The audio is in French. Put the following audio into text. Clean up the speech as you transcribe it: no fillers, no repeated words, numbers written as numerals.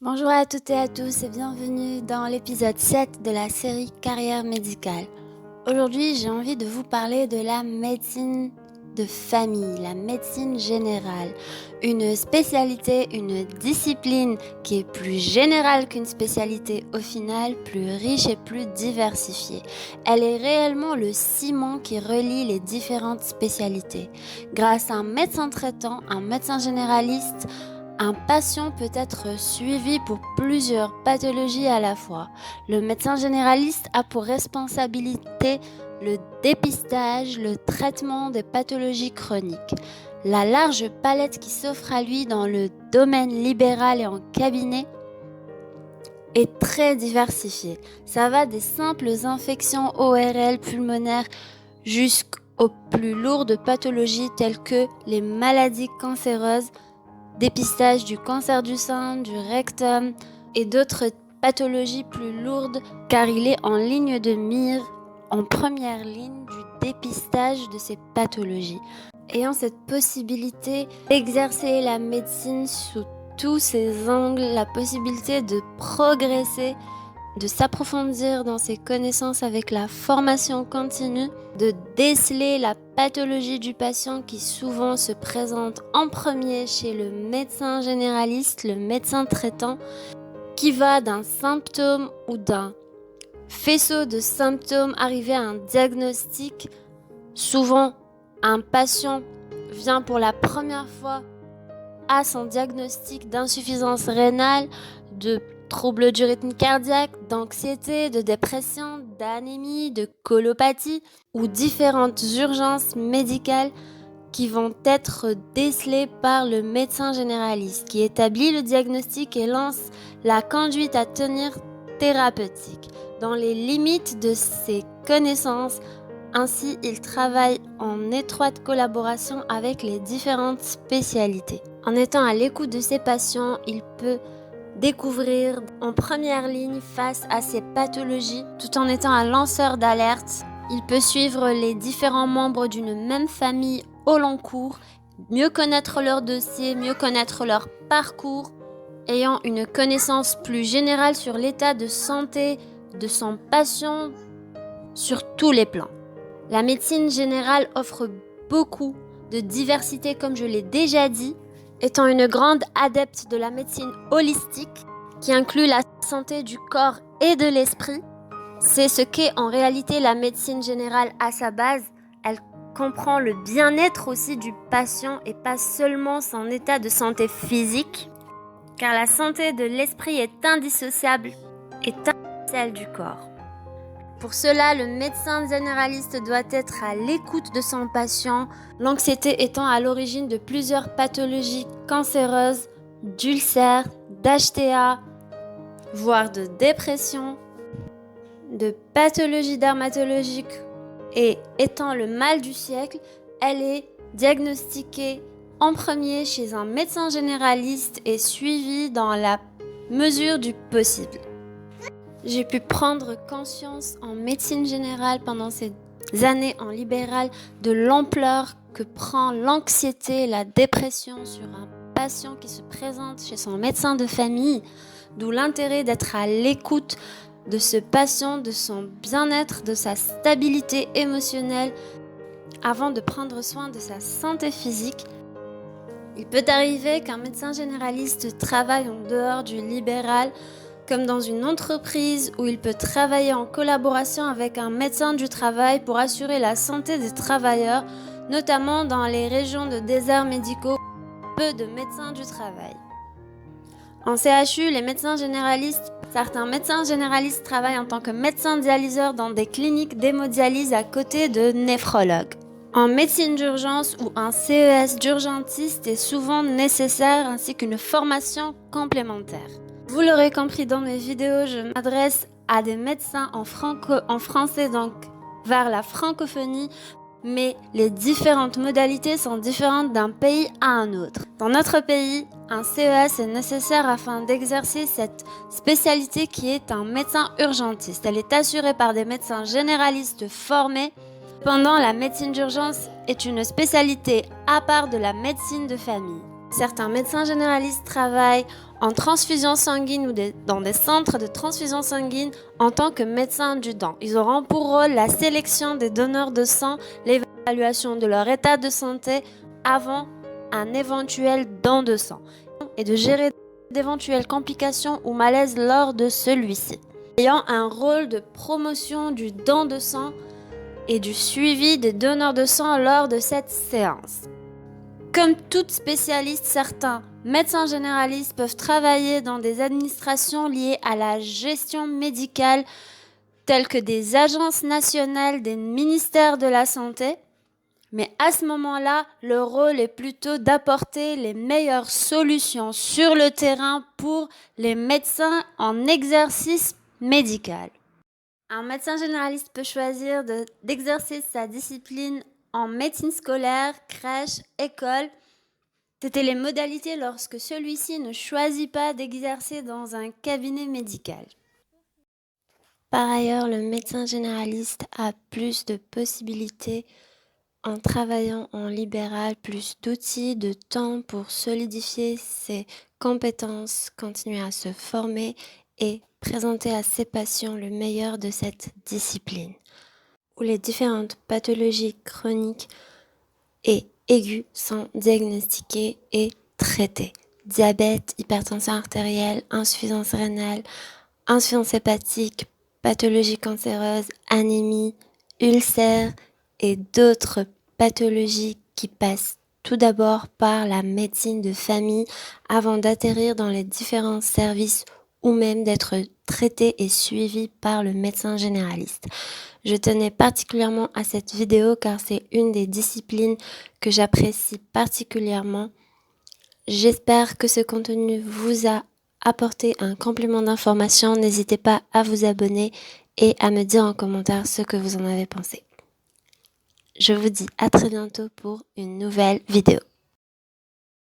Bonjour à toutes et à tous et bienvenue dans l'épisode 7 de la série Carrière médicale. Aujourd'hui, j'ai envie de vous parler de la médecine de famille, la médecine générale. Une spécialité, une discipline qui est plus générale qu'une spécialité au final, plus riche et plus diversifiée. Elle est réellement le ciment qui relie les différentes spécialités. Grâce à un médecin traitant, un médecin généraliste, un patient peut être suivi pour plusieurs pathologies à la fois. Le médecin généraliste a pour responsabilité le dépistage, le traitement des pathologies chroniques. La large palette qui s'offre à lui dans le domaine libéral et en cabinet est très diversifiée. Ça va des simples infections ORL pulmonaires jusqu'aux plus lourdes pathologies telles que les maladies cancéreuses, dépistage du cancer du sein, du rectum et d'autres pathologies plus lourdes car il est en ligne de mire, en première ligne du dépistage de ces pathologies. Ayant cette possibilité d'exercer la médecine sous tous ses angles, la possibilité de progresser, de s'approfondir dans ses connaissances avec la formation continue, de déceler la pathologie du patient qui souvent se présente en premier chez le médecin généraliste, le médecin traitant, qui va d'un symptôme ou d'un faisceau de symptômes arriver à un diagnostic. Souvent, un patient vient pour la première fois à son diagnostic d'insuffisance rénale, de troubles du rythme cardiaque, d'anxiété, de dépression, d'anémie, de colopathie ou différentes urgences médicales qui vont être décelées par le médecin généraliste qui établit le diagnostic et lance la conduite à tenir thérapeutique dans les limites de ses connaissances. Ainsi, il travaille en étroite collaboration avec les différentes spécialités. En étant à l'écoute de ses patients, il peut découvrir en première ligne face à ces pathologies, tout en étant un lanceur d'alerte. Il peut suivre les différents membres d'une même famille au long cours, mieux connaître leur dossier, mieux connaître leur parcours, ayant une connaissance plus générale sur l'état de santé de son patient sur tous les plans. La médecine générale offre beaucoup de diversité, comme je l'ai déjà dit, étant une grande adepte de la médecine holistique qui inclut la santé du corps et de l'esprit. C'est ce qu'est en réalité la médecine générale à sa base. Elle comprend le bien-être aussi du patient et pas seulement son état de santé physique, car la santé de l'esprit est indissociable et celle du corps. Pour cela, le médecin généraliste doit être à l'écoute de son patient, l'anxiété étant à l'origine de plusieurs pathologies cancéreuses, d'ulcères, d'HTA, voire de dépression, de pathologies dermatologiques et étant le mal du siècle, elle est diagnostiquée en premier chez un médecin généraliste et suivie dans la mesure du possible. J'ai pu prendre conscience en médecine générale pendant ces années en libéral de l'ampleur que prend l'anxiété et la dépression sur un patient qui se présente chez son médecin de famille, d'où l'intérêt d'être à l'écoute de ce patient, de son bien-être, de sa stabilité émotionnelle avant de prendre soin de sa santé physique. Il peut arriver qu'un médecin généraliste travaille en dehors du libéral, comme dans une entreprise où il peut travailler en collaboration avec un médecin du travail pour assurer la santé des travailleurs, notamment dans les régions de déserts médicaux, peu de médecins du travail. En CHU, certains médecins généralistes travaillent en tant que médecins dialyseurs dans des cliniques d'hémodialyse à côté de néphrologues. En médecine d'urgence ou un CES d'urgentiste est souvent nécessaire ainsi qu'une formation complémentaire. Vous l'aurez compris dans mes vidéos, je m'adresse à des médecins en français, donc vers la francophonie, mais les différentes modalités sont différentes d'un pays à un autre. Dans notre pays, un CES est nécessaire afin d'exercer cette spécialité qui est un médecin urgentiste. Elle est assurée par des médecins généralistes formés. Cependant, la médecine d'urgence est une spécialité à part de la médecine de famille. Certains médecins généralistes travaillent en transfusion sanguine ou dans des centres de transfusion sanguine en tant que médecins du don. Ils auront pour rôle la sélection des donneurs de sang, l'évaluation de leur état de santé avant un éventuel don de sang et de gérer d'éventuelles complications ou malaises lors de celui-ci. Ayant un rôle de promotion du don de sang et du suivi des donneurs de sang lors de cette séance. Comme tout spécialiste, certains médecins généralistes peuvent travailler dans des administrations liées à la gestion médicale, telles que des agences nationales des ministères de la Santé. Mais à ce moment-là, le rôle est plutôt d'apporter les meilleures solutions sur le terrain pour les médecins en exercice médical. Un médecin généraliste peut choisir d'exercer sa discipline en médecine scolaire, crèche, école. C'était les modalités lorsque celui-ci ne choisit pas d'exercer dans un cabinet médical. Par ailleurs, le médecin généraliste a plus de possibilités en travaillant en libéral, plus d'outils, de temps pour solidifier ses compétences, continuer à se former et présenter à ses patients le meilleur de cette discipline, où les différentes pathologies chroniques et aiguës sont diagnostiquées et traitées. Diabète, hypertension artérielle, insuffisance rénale, insuffisance hépatique, pathologie cancéreuse, anémie, ulcères et d'autres pathologies qui passent tout d'abord par la médecine de famille avant d'atterrir dans les différents services ou même d'être traité et suivi par le médecin généraliste. Je tenais particulièrement à cette vidéo car c'est une des disciplines que j'apprécie particulièrement. J'espère que ce contenu vous a apporté un complément d'information. N'hésitez pas à vous abonner et à me dire en commentaire ce que vous en avez pensé. Je vous dis à très bientôt pour une nouvelle vidéo.